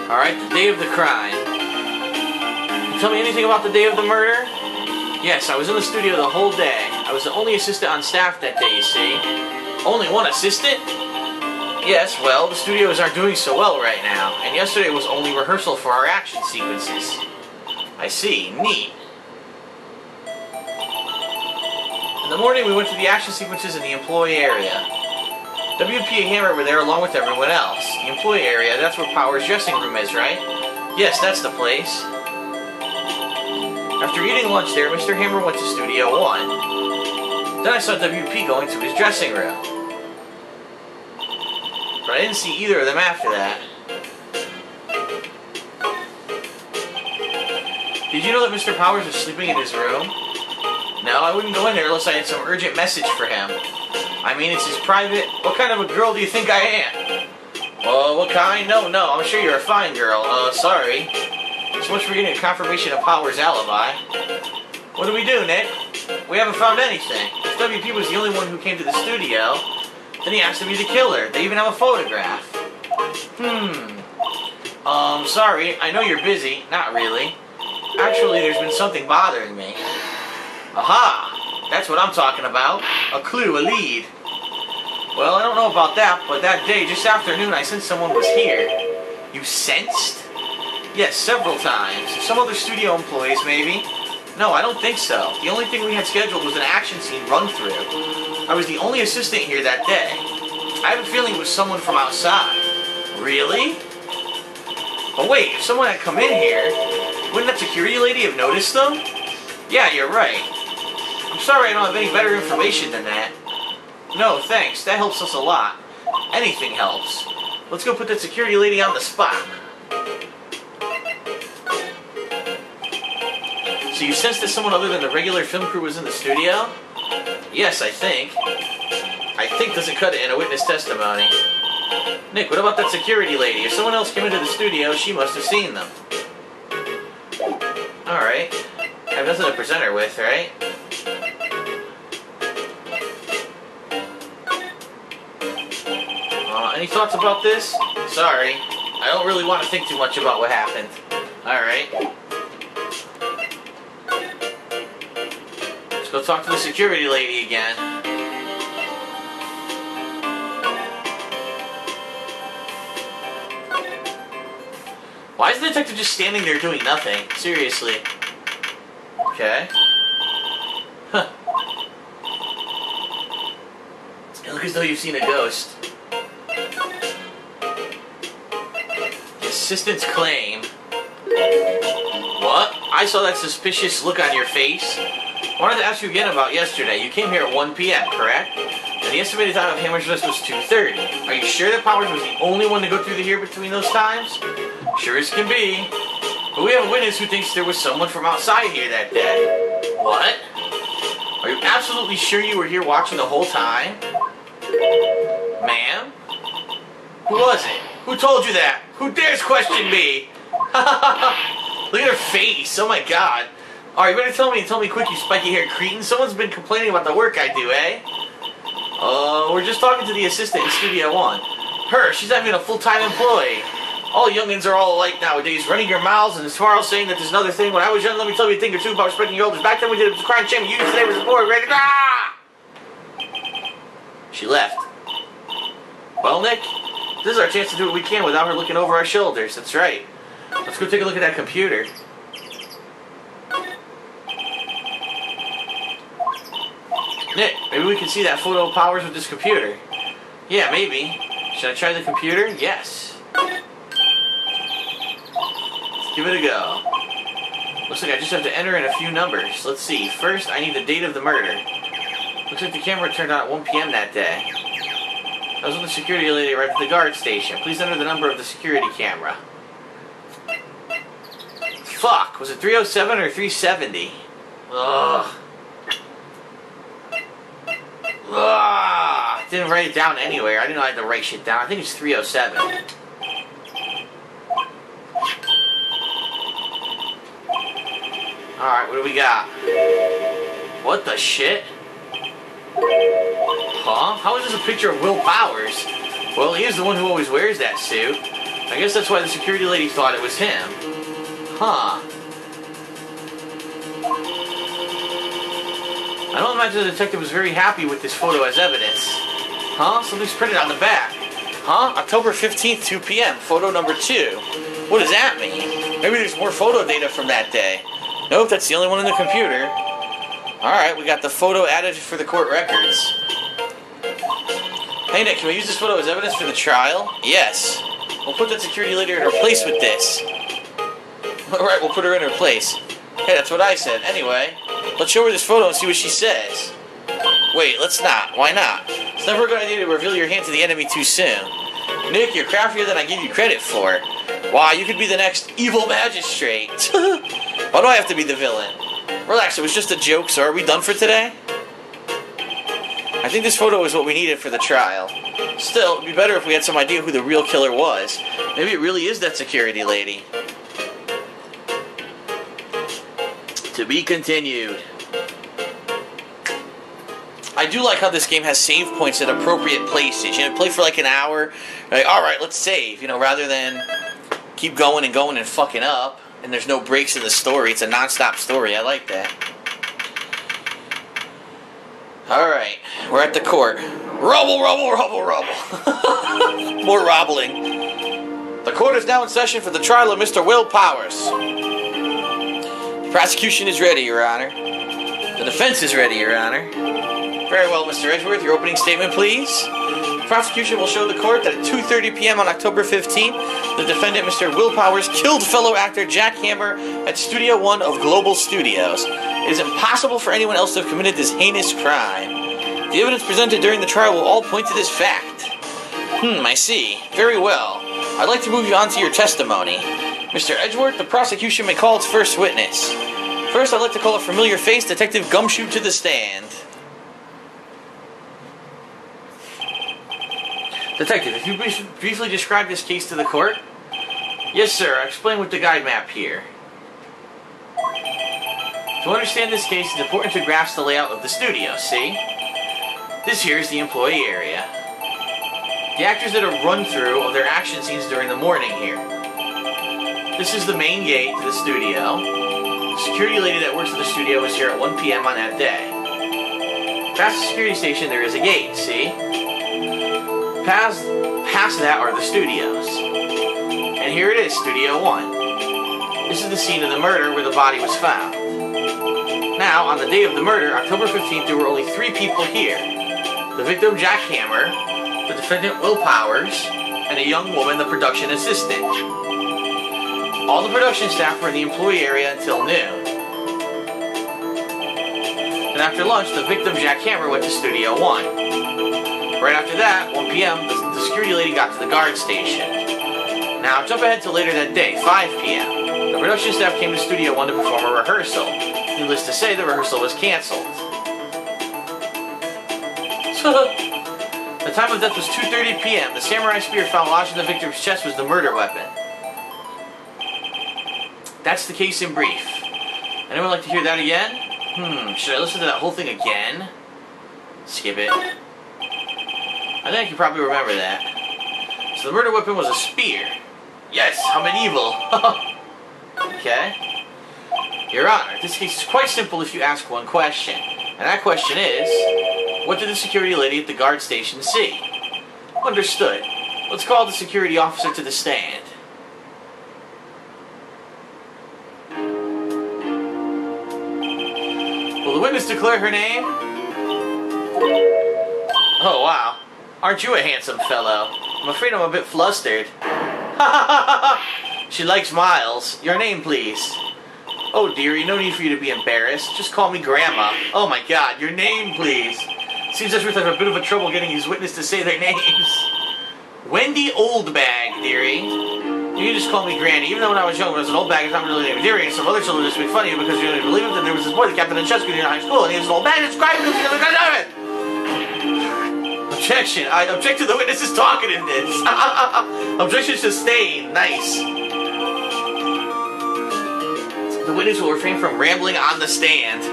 Alright, the day of the crime. Can you tell me anything about the day of the murder? Yes, I was in the studio the whole day. I was the only assistant on staff that day, you see. Only one assistant? Yes, well, the studios aren't doing so well right now, and yesterday was only rehearsal for our action sequences. I see, neat. In the morning we went to the action sequences in the employee area. WP and Hammer were there along with everyone else. The employee area, that's where Power's dressing room is, right? Yes, that's the place. After eating lunch there, Mr. Hammer went to Studio 1. Then I saw WP going to his dressing room. But I didn't see either of them after that. Did you know that Mr. Powers was sleeping in his room? No, I wouldn't go in there unless I had some urgent message for him. I mean, it's his private... What kind of a girl do you think I am? What kind? No, I'm sure you're a fine girl. Sorry. So much for getting a confirmation of Power's alibi. What do we do, Nick? We haven't found anything. If WP was the only one who came to the studio, then he has to be the killer. They even have a photograph. Sorry. I know you're busy. Not really. Actually, there's been something bothering me. Aha! That's what I'm talking about. A clue, a lead. Well, I don't know about that, but that day, just after noon, I sensed someone was here. You sensed? Yes, several times. Some other studio employees, maybe. No, I don't think so. The only thing we had scheduled was an action scene run-through. I was the only assistant here that day. I have a feeling it was someone from outside. Really? But wait, if someone had come in here, wouldn't that security lady have noticed them? Yeah, you're right. I'm sorry I don't have any better information than that. No, thanks. That helps us a lot. Anything helps. Let's go put that security lady on the spot. So you sensed that someone other than the regular film crew was in the studio? Yes, I think. I think doesn't cut it in a witness testimony. Nick, what about that security lady? If someone else came into the studio, she must have seen them. Alright. I have nothing to present her with, right? Any thoughts about this? Sorry. I don't really want to think too much about what happened. Alright. Let's go talk to the security lady again. Why is the detective just standing there doing nothing? Seriously. Okay. Huh. You look as though you've seen a ghost. The assistant's claim. What? I saw that suspicious look on your face. I wanted to ask you again about yesterday. You came here at 1 p.m., correct? And the estimated time of Hammer's list was 2:30. Are you sure that Powers was the only one to go through here between those times? Sure as can be. But we have a witness who thinks there was someone from outside here that day. What? Are you absolutely sure you were here watching the whole time? Ma'am? Who was it? Who told you that? Who dares question me? Look at her face. Oh my god. Alright, you better tell me quick, you spiky-haired cretin. Someone's been complaining about the work I do, eh? We're just talking to the assistant in Studio 1. Her, she's not even a full-time employee. All youngins are all alike nowadays, running your mouths and as far as saying that there's another thing. When I was young, let me tell you a thing or two about respecting your elders. Back then we did it was a crime shame. You today was a boy, ready to She left. Well, Nick, this is our chance to do what we can without her looking over our shoulders. That's right. Let's go take a look at that computer. Nick, maybe we can see that photo of Powers with this computer. Yeah, maybe. Should I try the computer? Yes. Let's give it a go. Looks like I just have to enter in a few numbers. Let's see. First, I need the date of the murder. Looks like the camera turned on at 1 p.m. that day. I was when the security lady arrived at the guard station. Please enter the number of the security camera. Fuck! Was it 307 or 370? Ugh. Ugh. Didn't write it down anywhere. I didn't know I had to write shit down. I think it's 307. Alright, what do we got? What the shit? Huh? How is this a picture of Will Powers? Well, he is the one who always wears that suit. I guess that's why the security lady thought it was him. Huh. I don't imagine the detective was very happy with this photo as evidence. Huh? Something's printed on the back. Huh? October 15th, 2 p.m. Photo number 2. What does that mean? Maybe there's more photo data from that day. Nope, that's the only one in the computer. Alright, we got the photo added for the court records. Hey Nick, can we use this photo as evidence for the trial? Yes. We'll put that security lady in her place with this. Alright, we'll put her in her place. Hey, that's what I said. Anyway, let's show her this photo and see what she says. Wait, let's not. Why not? It's never a good idea to reveal your hand to the enemy too soon. Nick, you're craftier than I give you credit for. Wow, you could be the next evil magistrate. Why do I have to be the villain? Relax, it was just a joke, so are we done for today? I think this photo is what we needed for the trial. Still, it'd be better if we had some idea who the real killer was. Maybe it really is that security lady. To be continued. I do like how this game has save points at appropriate places. You know, play for like an hour, like, alright, let's save, you know, rather than keep going and fucking up, and there's no breaks in the story. It's a non-stop story. I like that. Alright, we're at the court. Rubble, rubble, rubble, rubble. More robbling. The court is now in session for the trial of Mr. Will Powers. The prosecution is ready, Your Honor. The defense is ready, Your Honor. Very well, Mr. Edgeworth, your opening statement, please. The prosecution will show the court that at 2:30 p.m. on October 15th, the defendant, Mr. Will Powers, killed fellow actor Jack Hammer at Studio 1 of Global Studios. It is impossible for anyone else to have committed this heinous crime. The evidence presented during the trial will all point to this fact. I see. Very well. I'd like to move you on to your testimony. Mr. Edgeworth, the prosecution may call its first witness. First, I'd like to call a familiar face, Detective Gumshoe, to the stand. Detective, if you briefly describe this case to the court? Yes, sir. I'll explain with the guide map here. To understand this case, it's important to grasp the layout of the studio, see? This here is the employee area. The actors did a run-through of their action scenes during the morning here. This is the main gate to the studio. The security lady that works at the studio was here at 1 p.m. on that day. Past the security station, there is a gate, see? Past that are the studios. And here it is, Studio 1. This is the scene of the murder where the body was found. Now, on the day of the murder, October 15th, there were only 3 people here. The victim, Jack Hammer, the defendant, Will Powers, and a young woman, the production assistant. All the production staff were in the employee area until noon. And after lunch, the victim, Jack Hammer, went to Studio 1. Right after that, 1 p.m., the security lady got to the guard station. Now, jump ahead to later that day, 5 p.m. The production staff came to Studio 1 to perform a rehearsal. Needless to say, the rehearsal was canceled. The time of death was 2:30 p.m. The samurai spear found lodged in the victim's chest was the murder weapon. That's the case in brief. Anyone like to hear that again? Should I listen to that whole thing again? Skip it. I think you probably remember that. So the murder weapon was a spear. Yes, how medieval. Okay. Your Honor, this case is quite simple if you ask one question. And that question is, what did the security lady at the guard station see? Understood. Let's call the security officer to the stand. Will the witness declare her name? Oh, wow. Aren't you a handsome fellow? I'm afraid I'm a bit flustered. She likes Miles. Your name, please. Oh, dearie, no need for you to be embarrassed. Just call me Grandma. Oh, my God. Your name, please. Seems as if we have a bit of a trouble getting these witnesses to say their names. Wendy Oldbag, dearie. You can just call me Granny. Even though when I was young, when I was an old bag, it's not really named dearie, and some other children just make fun of you because you don't believe it. Then there was this boy that captain in chess in high school, and he was an old bag that's crying because he never got out of it. Objection. I object to the witnesses talking in this. Objection sustained. Nice. The witness will refrain from rambling on the stand.